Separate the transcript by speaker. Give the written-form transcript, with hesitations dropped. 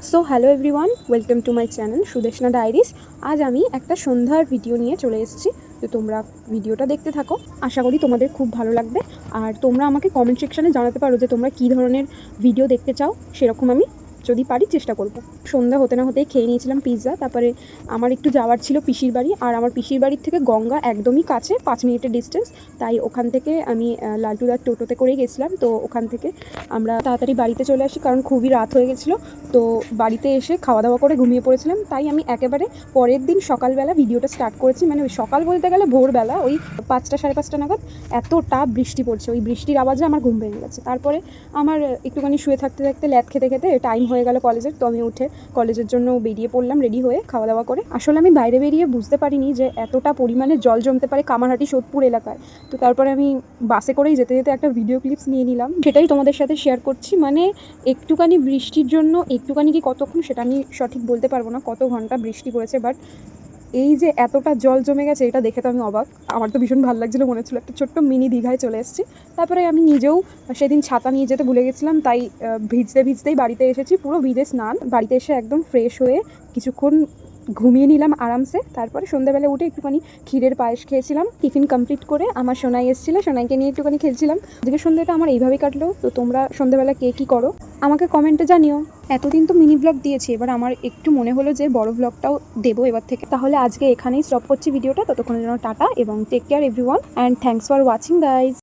Speaker 1: So hello everyone, welcome to my channel Sudeshna diaries. আজ আমি একটা সন্ধ্যার ভিডিও নিয়ে চলে এসেছি। তো তোমরা ভিডিওটা দেখতে থাকো, আশা করি তোমাদের খুব ভালো লাগবে। আর তোমরা আমাকে কমেন্ট সেকশানে জানাতে পারো যে তোমরা কী ধরনের ভিডিও দেখতে চাও, সেরকম আমি যদি পারি চেষ্টা করব। সন্ধ্যা হতে না হতেই খেয়ে নিয়েছিলাম পিৎজা। তারপরে আমার একটু যাওয়ার ছিল পিসির বাড়ি, আর আমার পিসির বাড়ির থেকে গঙ্গা একদমই কাছে, 5 মিনিটের ডিস্টেন্স। তাই ওখান থেকে আমি লালটুদার টোটোতে করেই গেছিলাম। তো ওখান থেকে আমরা তাড়াতাড়ি বাড়িতে চলে আসি, কারণ খুবই রাত হয়ে গেছিলো। তো বাড়িতে এসে খাওয়া দাওয়া করে ঘুমিয়ে পড়েছিলাম। তাই আমি একেবারে পরের দিন সকালবেলা ভিডিওটা স্টার্ট করেছি, মানে ওই সকাল বলতে গেলে ভোরবেলা, ওই 5টা সাড়ে 5টা নাগাদ। এতটা বৃষ্টি পড়ছে, ওই বৃষ্টির আওয়াজে আমার ঘুম ভেঙে গেছে। তারপরে আমার একটুখানি শুয়ে থাকতে থাকতে ল্যাদ খেতে খেতে টাইম হয়ে গেল কলেজের। তো আমি উঠে কলেজের জন্য বেরিয়ে পড়লাম রেডি হয়ে খাওয়া দাওয়া করে। আসলে আমি বাইরে বেরিয়ে বুঝতে পারিনি যে এতটা পরিমাণে জল জমতে পারে কামারহাটি সোদপুর এলাকায়। তো তারপরে আমি বাসে করেই যেতে যেতে একটা ভিডিও ক্লিপস নিয়ে নিলাম, সেটাই তোমাদের সাথে শেয়ার করছি। মানে একটুখানি বৃষ্টির জন্য, একটুখানি কি কতক্ষণ সেটা আমি সঠিক বলতে পারবো না, কত ঘন্টা বৃষ্টি পড়েছে, বাট এই যে এতটা জল জমে গেছে এটা দেখে তো আমি অবাক। আমার তো ভীষণ ভালো লাগছিলো, মনে হচ্ছিল একটা ছোট্ট মিনি দীঘায় চলে এসেছি। তারপরে আমি নিজেও সেদিন ছাতা নিয়ে যেতে ভুলে গেছিলাম, তাই ভিজতে ভিজতেই বাড়িতে এসেছি, পুরো ভিজে স্নান। বাড়িতে এসে একদম ফ্রেশ হয়ে কিছুক্ষণ ঘুমিয়ে নিলাম আরামসে। তারপরে সন্ধ্যাবেলা উঠে একটুখানি ক্ষীরের পায়েস খেয়েছিলাম। টিফিন কমপ্লিট করে আমার সোনাই এসেছিলো, সোনাইকে নিয়ে একটুখানি খেলছিলাম। আজকে সন্ধ্যাটা আমার এইভাবেই কাটলো। তো তোমরা সন্ধ্যাবেলা কে কী করো আমাকে কমেন্টে জানিও। এতদিন তো মিনি ব্লগ দিয়েছি, এবার আমার একটু মনে হলো যে বড় ব্লগটাও দেবো এবার থেকে। তাহলে আজকে এখানেই স্টপ করছি ভিডিওটা। ততক্ষণের জন্য টাটা এবং take care everyone, and thanks for watching guys.